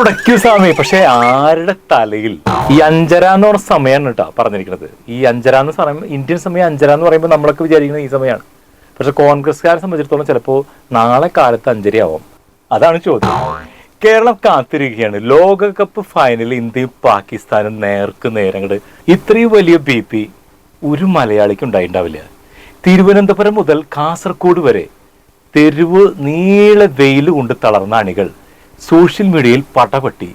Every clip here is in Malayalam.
ഉടയ്ക്കൂ സ്വാമി. പക്ഷെ ആരുടെ തലയിൽ ഈ 5:30 എന്ന് പറഞ്ഞ സമയമാണ് കേട്ടോ പറഞ്ഞിരിക്കുന്നത്. ഈ 5:30 എന്ന് സമയം, ഇന്ത്യൻ സമയം 5:30 എന്ന് പറയുമ്പോൾ നമ്മളൊക്കെ വിചാരിക്കുന്നത് ഈ സമയമാണ്. പക്ഷെ കോൺഗ്രസ്സുകാരെ സംബന്ധിച്ചിടത്തോളം ചിലപ്പോൾ നാളെ കാലത്ത് 5:30 ആവും. അതാണ് ചോദ്യം. കേരളം കാത്തിരിക്കുകയാണ്. ലോകകപ്പ് ഫൈനലിൽ ഇന്ത്യയും പാകിസ്ഥാനും നേർക്ക് നേരങ്ങട്. ഇത്രയും വലിയ BP ഒരു മലയാളിക്ക് ഉണ്ടായിണ്ടാവില്ല. തിരുവനന്തപുരം മുതൽ കാസർഗോഡ് വരെ തെരുവ് നീളെ വെയിൽ കൊണ്ട് തളർന്ന അണികൾ സോഷ്യൽ മീഡിയയിൽ പടപെട്ടി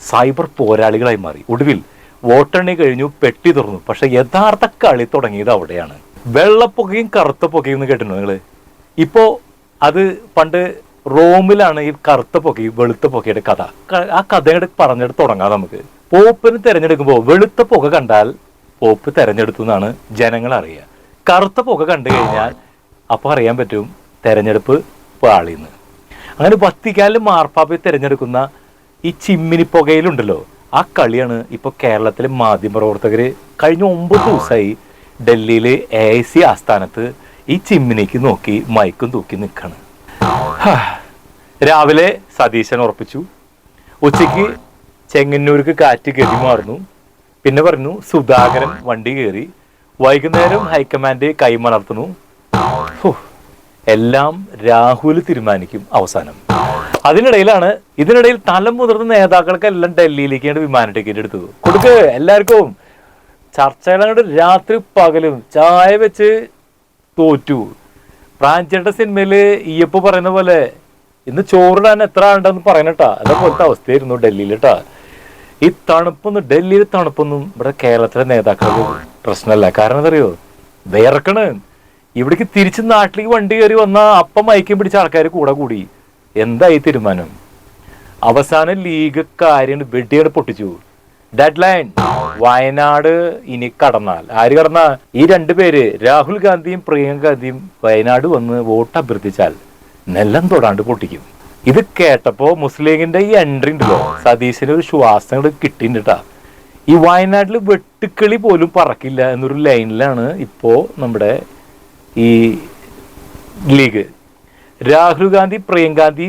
സൈബർ പോരാളികളായി മാറി. ഒടുവിൽ വോട്ടെണ്ണി കഴിഞ്ഞു, പെട്ടി തുറന്നു. പക്ഷെ യഥാർത്ഥ കളി തുടങ്ങിയത് അവിടെയാണ്. വെള്ളപ്പുകയും കറുത്ത പുകയും എന്ന് കേട്ടിട്ടുണ്ടോ നിങ്ങള്? ഇപ്പോ അത് പണ്ട് റോമിലാണ് ഈ കറുത്ത പുകയും വെളുത്ത പുകയുടെ കഥ. ആ കഥയുടെ പറഞ്ഞിട്ട് തുടങ്ങാം നമുക്ക്. പോപ്പിന് തെരഞ്ഞെടുക്കുമ്പോൾ വെളുത്ത പുക കണ്ടാൽ പോപ്പ് തെരഞ്ഞെടുത്തു എന്നാണ് ജനങ്ങൾ അറിയുക. കറുത്ത പുക കണ്ടു കഴിഞ്ഞാൽ അപ്പോൾ അറിയാൻ പറ്റും തെരഞ്ഞെടുപ്പ് പാളിന്ന്. അങ്ങനെ വത്തിക്കാനിൽ മാർപ്പാപ്പയെ തിരഞ്ഞെടുക്കുന്ന ഈ ചിമ്മിനി പുകയിലുണ്ടല്ലോ, ആ കളിയാണ് ഇപ്പോൾ കേരളത്തിലെ മാധ്യമപ്രവർത്തകർ കഴിഞ്ഞ 9 ദിവസമായി ഡൽഹിയിലെ AIC ആസ്ഥാനത്ത് ഈ ചിമ്മിനിക്ക് നോക്കി മൈക്കും തൂക്കി നിൽക്കാണ്. രാവിലെ സതീശൻ ഉറപ്പിച്ചു, ഉച്ചയ്ക്ക് ചെങ്ങന്നൂർക്ക് കാറ്റ് ഗതി മാറുന്നു, പിന്നെ പറഞ്ഞു സുധാകരൻ വണ്ടി കയറി, വൈകുന്നേരം ഹൈക്കമാൻഡ് കൈമലർത്തുന്നു. എല്ലാം രാഹുൽ തീരുമാനിക്കും അവസാനം. ഇതിനിടയിൽ തലം മുതിർന്ന നേതാക്കൾക്കെല്ലാം ഡൽഹിയിലേക്കാണ് വിമാന ടിക്കറ്റ് എടുത്തത്. കൊടുക്ക് എല്ലാവർക്കും. ചർച്ചകളങ്ങോട്ട് രാത്രി പകലും ചായ വെച്ച് തോറ്റു. പ്രാഞ്ചേട്ട സിനിമയില് ഈയപ്പ പറയുന്ന പോലെ ഇന്ന് ചോറിടാൻ എത്ര ആളുണ്ടെന്ന് പറയണട്ടാ. അതേപോലത്തെ അവസ്ഥയായിരുന്നു ഡൽഹിയിലിട്ടാ. ഈ ഡൽഹിയിലെ തണുപ്പൊന്നും ഇവിടെ കേരളത്തിലെ നേതാക്കൾക്ക് പ്രശ്നമല്ല. കാരണം എന്താ അറിയോ? വിയർക്കണ്. ഇവിടേക്ക് തിരിച്ച് നാട്ടിലേക്ക് വണ്ടി കയറി വന്ന അപ്പം മയക്കം പിടിച്ച ആൾക്കാർ കൂടെ കൂടി. എന്തായി തീരുമാനം? അവസാനം ലീഗ് കാര്യം വെടിയാണ് പൊട്ടിച്ചു. ഡെഡ് ലൈൻ വയനാട് ഇനി കടന്നാൽ ആര് കടന്നാൽ ഈ 2 പേര് രാഹുൽ ഗാന്ധിയും പ്രിയങ്ക ഗാന്ധിയും വയനാട് വന്ന് വോട്ട് അഭ്യർത്ഥിച്ചാൽ നെല്ലം തൊടാണ്ട് പൊട്ടിക്കും. ഇത് കേട്ടപ്പോ മുസ്ലിം ലീഗിന്റെ ഈ എൻട്രി ഉണ്ടല്ലോ, സതീശന് ഒരു ശ്വാസം കിട്ടിണ്ടാ. ഈ വയനാട്ടിൽ വെട്ടുക്കിളി പോലും പറക്കില്ല എന്നൊരു ലൈനിലാണ് ഇപ്പോ നമ്മുടെ ഈ ലീഗ്. രാഹുൽ ഗാന്ധി പ്രിയങ്ക ഗാന്ധി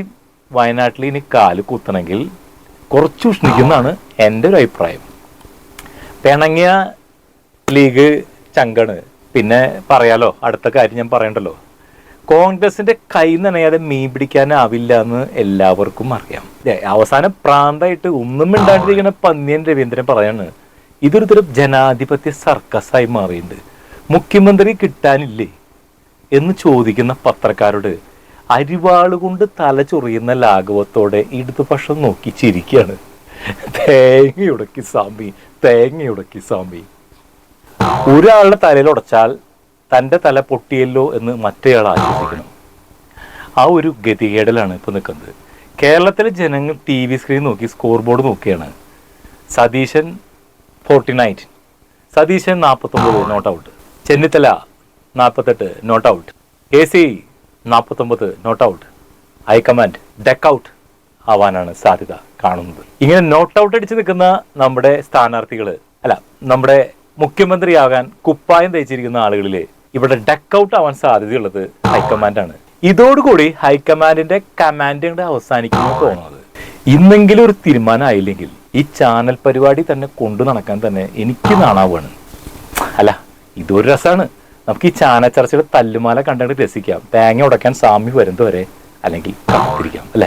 വയനാട്ടിൽ ഇനി കാല് കുത്തണമെങ്കിൽ കുറച്ച് ഉഷ്ണിക്കുന്നതാണ് എൻ്റെ ഒരു അഭിപ്രായം. പിണങ്ങിയ ലീഗ് ചങ്കണ്. പിന്നെ പറയാലോ, അടുത്ത കാര്യം ഞാൻ പറയണ്ടല്ലോ. കോൺഗ്രസിന്റെ കൈ നനയാതെ മീൻ പിടിക്കാനാവില്ല എന്ന് എല്ലാവർക്കും അറിയാം. അവസാനം പ്രാന്തായിട്ട് ഒന്നും മിണ്ടാണ്ടിരിക്കുന്ന പന്നിയൻ രവീന്ദ്രൻ പറയാണ്, ഇതൊരു തരം ജനാധിപത്യ സർക്കസായി മാറിയിട്ടുണ്ട്. മുഖ്യമന്ത്രി കിട്ടാനില്ലേ എന്ന് ചോദിക്കുന്ന പത്രക്കാരോട് അരിവാളുകൊണ്ട് തല ചൊറിയുന്ന ലാഘവത്തോടെ ഇടതുപക്ഷം നോക്കി ചിരിക്കുകയാണ്. തേങ്ങയുടക്കി സ്വാമി. ഒരാളുടെ തലയിൽ ഉടച്ചാൽ തൻ്റെ തല പൊട്ടിയല്ലോ എന്ന് മറ്റേയാൾ ആശ്വസിക്കണം. ആ ഒരു ഗതികേടലാണ് ഇപ്പോൾ നിൽക്കുന്നത്. കേരളത്തിലെ ജനങ്ങൾ TV സ്ക്രീൻ നോക്കി സ്കോർ ബോർഡ് നോക്കിയാണ്. Satheesan 49, Satheesan 49 not out, Chennithala 48 not out, AC 49 not out, high command duck out ആവാനാണ് സാധ്യത കാണുന്നത്. ഇങ്ങനെ നോട്ട് ഔട്ട് അടിച്ച് നിൽക്കുന്ന നമ്മുടെ സ്ഥാനാർത്ഥികൾ നമ്മുടെ മുഖ്യമന്ത്രിയാകാൻ കുപ്പായം തയ്ച്ചിരിക്കുന്ന ആളുകളിലെ ഇവിടെ ഡെക്ക് ഔട്ട് ആവാൻ സാധ്യതയുള്ളത് ഹൈക്കമാൻഡാണ്. ഇതോടുകൂടി ഹൈക്കമാൻഡിന്റെ കമാൻഡ് അവസാനിക്കുന്നു തോന്നുന്നത്. ഇന്നെങ്കിലും ഒരു തീരുമാനം ആയില്ലെങ്കിൽ ഈ ചാനൽ പരിപാടി തന്നെ കൊണ്ടു നടക്കാൻ തന്നെ എനിക്ക് നാണാവാണ്. ഇതൊരു രസമാണ്. നമുക്ക് ഈ ചാനൽ ചർച്ചയുടെ തല്ലുമാല കണ്ടുകൊണ്ട് രസിക്കാം. തേങ്ങ ഉടക്കാൻ സാമി വരുന്നതുവരെ അല്ലെങ്കിൽ കാത്തിരിക്കാം അല്ലെ.